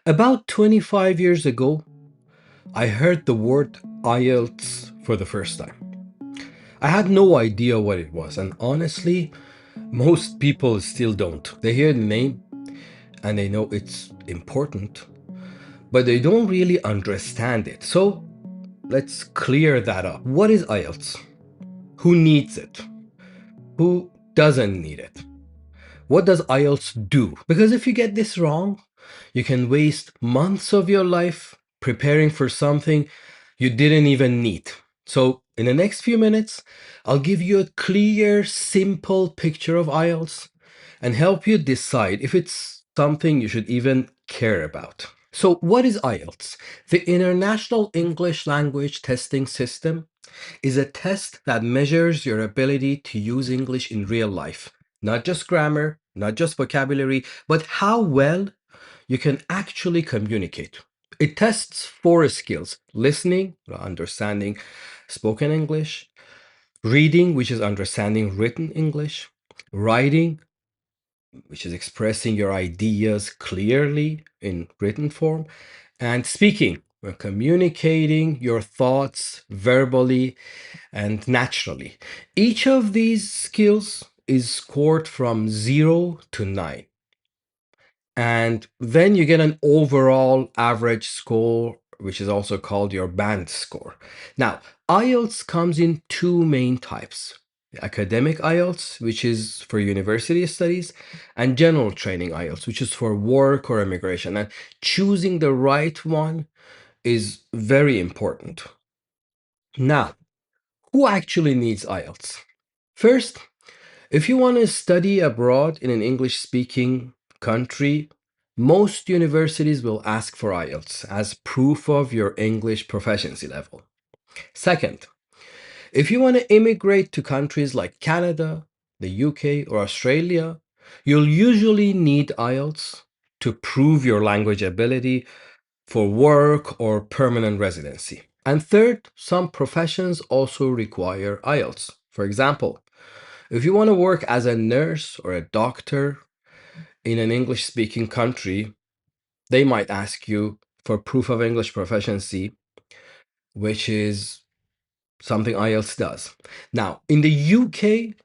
About 25 years ago, I heard the word IELTS for the first time. I had no idea what it was, and honestly, most people still don't. They hear the name and they know it's important, but they don't really understand it. So let's clear that up. What is IELTS? Who needs it? Who doesn't need it? What does IELTS do? Because if you get this wrong, you can waste months of your life preparing for something you didn't even need. So, in the next few minutes, I'll give you a clear, simple picture of IELTS and help you decide if it's something you should even care about. So, what is IELTS? The International English Language Testing System is a test that measures your ability to use English in real life. Not just grammar, not just vocabulary, but how well you can actually communicate. It tests four skills: listening, understanding spoken English; reading, which is understanding written English; writing, which is expressing your ideas clearly in written form; and speaking, communicating your thoughts verbally and naturally. Each of these skills is scored from 0 to 9. And then you get an overall average score, which is also called your band score. Now, IELTS comes in two main types: academic IELTS, which is for university studies, and general training IELTS, which is for work or immigration. And choosing the right one is very important. Now, who actually needs IELTS? First, if you want to study abroad in an English speaking country, most universities will ask for IELTS as proof of your English proficiency level. Second, if you want to immigrate to countries like Canada, the UK, or Australia, you'll usually need IELTS to prove your language ability for work or permanent residency. And third, some professions also require IELTS. For example, if you want to work as a nurse or a doctor in an English speaking country, they might ask you for proof of English proficiency, which is something IELTS does. Now, in the UK,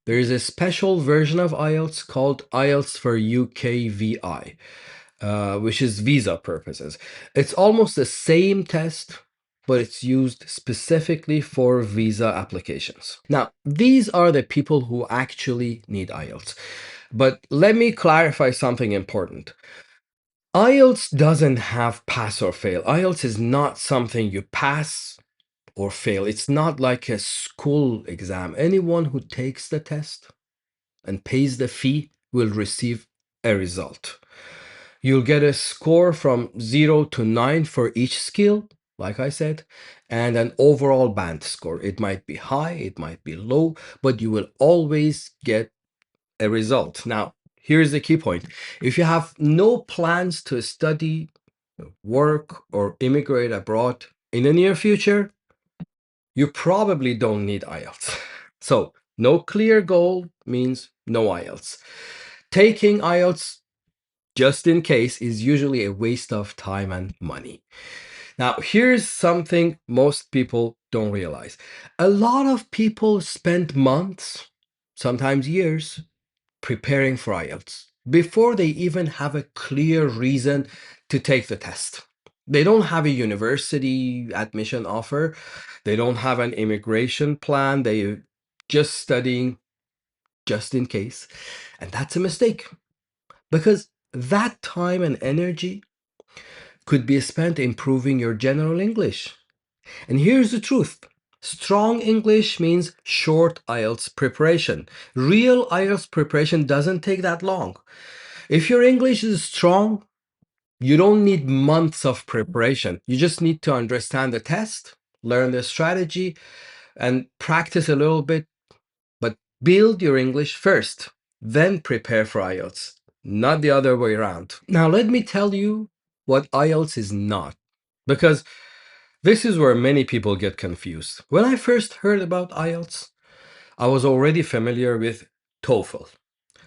there is a special version of IELTS called IELTS for UKVI, which is visa purposes. It's almost the same test, but it's used specifically for visa applications. Now, these are the people who actually need IELTS. But let me clarify something important. IELTS doesn't have pass or fail. IELTS is not something you pass or fail. It's not like a school exam. Anyone who takes the test and pays the fee will receive a result. You'll get a score from 0 to 9 for each skill, like I said, and an overall band score. It might be high, it might be low, but you will always get a result. Now, here's the key point. If you have no plans to study, work, or immigrate abroad in the near future, you probably don't need IELTS. So, no clear goal means no IELTS. Taking IELTS just in case is usually a waste of time and money. Now, here's something most people don't realize. A lot of people spend months, sometimes years, preparing for IELTS before they even have a clear reason to take the test. They don't have a university admission offer. They don't have an immigration plan. They're just studying just in case. And that's a mistake because that time and energy could be spent improving your general English. And here's the truth: strong English means short IELTS preparation. Real IELTS preparation doesn't take that long. If your English is strong, you don't need months of preparation. You just need to understand the test, learn the strategy, and practice a little bit, but build your English first, then prepare for IELTS, not the other way around. Now, let me tell you what IELTS is not, because this is where many people get confused. When I first heard about IELTS, I was already familiar with TOEFL,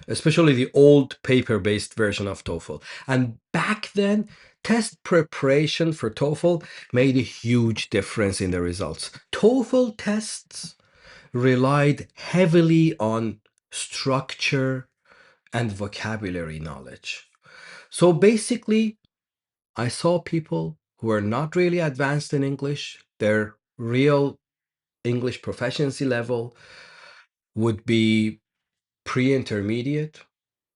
especially the old paper-based version of TOEFL. And back then, test preparation for TOEFL made a huge difference in the results. TOEFL tests relied heavily on structure and vocabulary knowledge. So basically, I saw people who are not really advanced in English, their real English proficiency level would be pre-intermediate.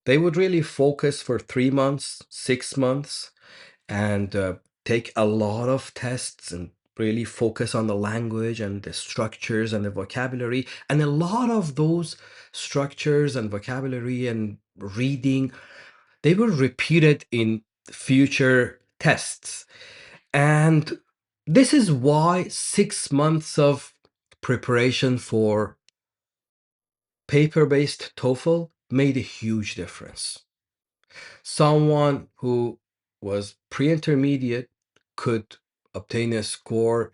They would really focus for 3 months, 6 months, and take a lot of tests and really focus on the language and the structures and the vocabulary. And a lot of those structures and vocabulary and reading, they were repeated in future tests. And this is why 6 months of preparation for paper-based TOEFL made a huge difference. Someone who was pre-intermediate could obtain a score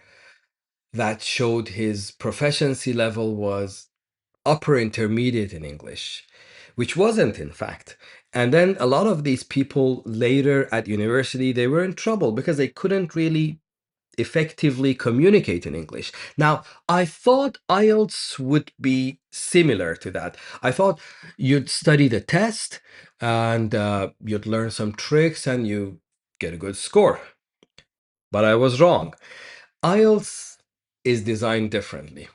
that showed his proficiency level was upper intermediate in English, which wasn't in fact. And then a lot of these people later at university, they were in trouble because they couldn't really effectively communicate in English. Now, I thought IELTS would be similar to that. I thought you'd study the test and you'd learn some tricks and you get a good score. But I was wrong. IELTS is designed differently.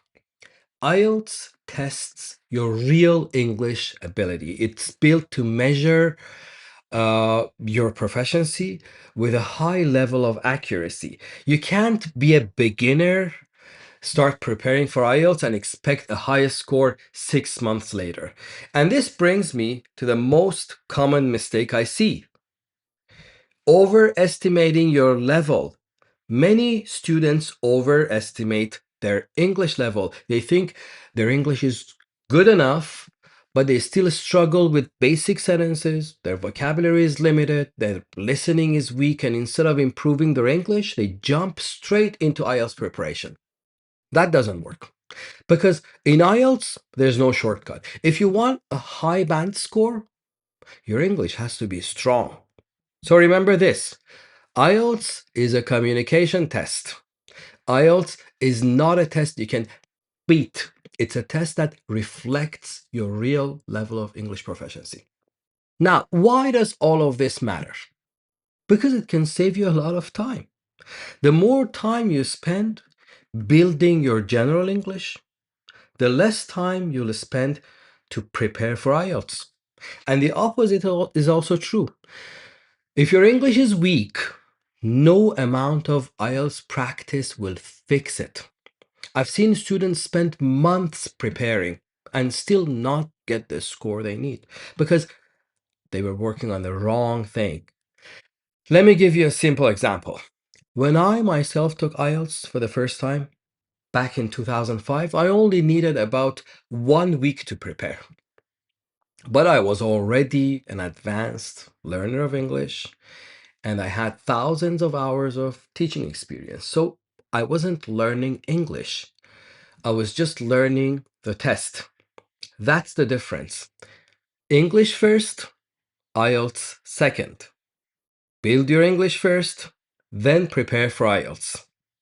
IELTS tests your real English ability. It's built to measure your proficiency with a high level of accuracy. You can't be a beginner, start preparing for IELTS, and expect a higher score 6 months later. And this brings me to the most common mistake I see: overestimating your level. Many students overestimate their English level. They think their English is good enough, but they still struggle with basic sentences. Their vocabulary is limited, their listening is weak, and instead of improving their English, they jump straight into IELTS preparation. That doesn't work because in IELTS, there's no shortcut. If you want a high band score, your English has to be strong. So remember this: IELTS is a communication test. IELTS is not a test you can beat. It's a test that reflects your real level of English proficiency. Now, why does all of this matter? Because it can save you a lot of time. The more time you spend building your general English, the less time you'll spend to prepare for IELTS. And the opposite is also true. If your English is weak, no amount of IELTS practice will fix it. I've seen students spend months preparing and still not get the score they need because they were working on the wrong thing. Let me give you a simple example. When I myself took IELTS for the first time back in 2005, I only needed about 1 week to prepare. But I was already an advanced learner of English and I had thousands of hours of teaching experience. So I wasn't learning English. I was just learning the test. That's the difference. English first, IELTS second. Build your English first, then prepare for IELTS.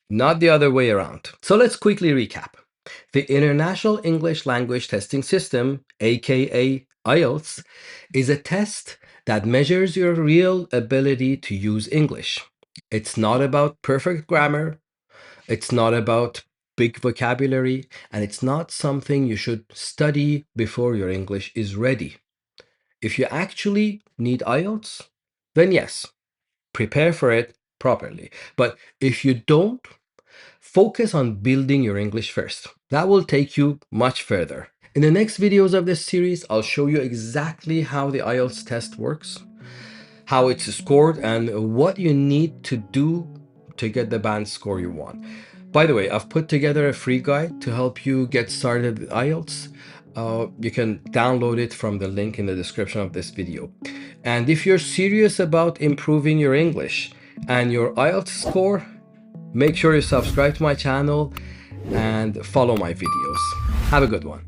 Not the other way around. So let's quickly recap. The International English Language Testing System, aka IELTS, is a test that measures your real ability to use English. It's not about perfect grammar, it's not about big vocabulary, and it's not something you should study before your English is ready. If you actually need IELTS, then yes, prepare for it properly. But if you don't, focus on building your English first. That will take you much further. In the next videos of this series, I'll show you exactly how the IELTS test works, how it's scored, and what you need to do to get the band score you want. By the way, I've put together a free guide to help you get started with IELTS. You can download it from the link in the description of this video. And if you're serious about improving your English and your IELTS score, make sure you subscribe to my channel and follow my videos. Have a good one.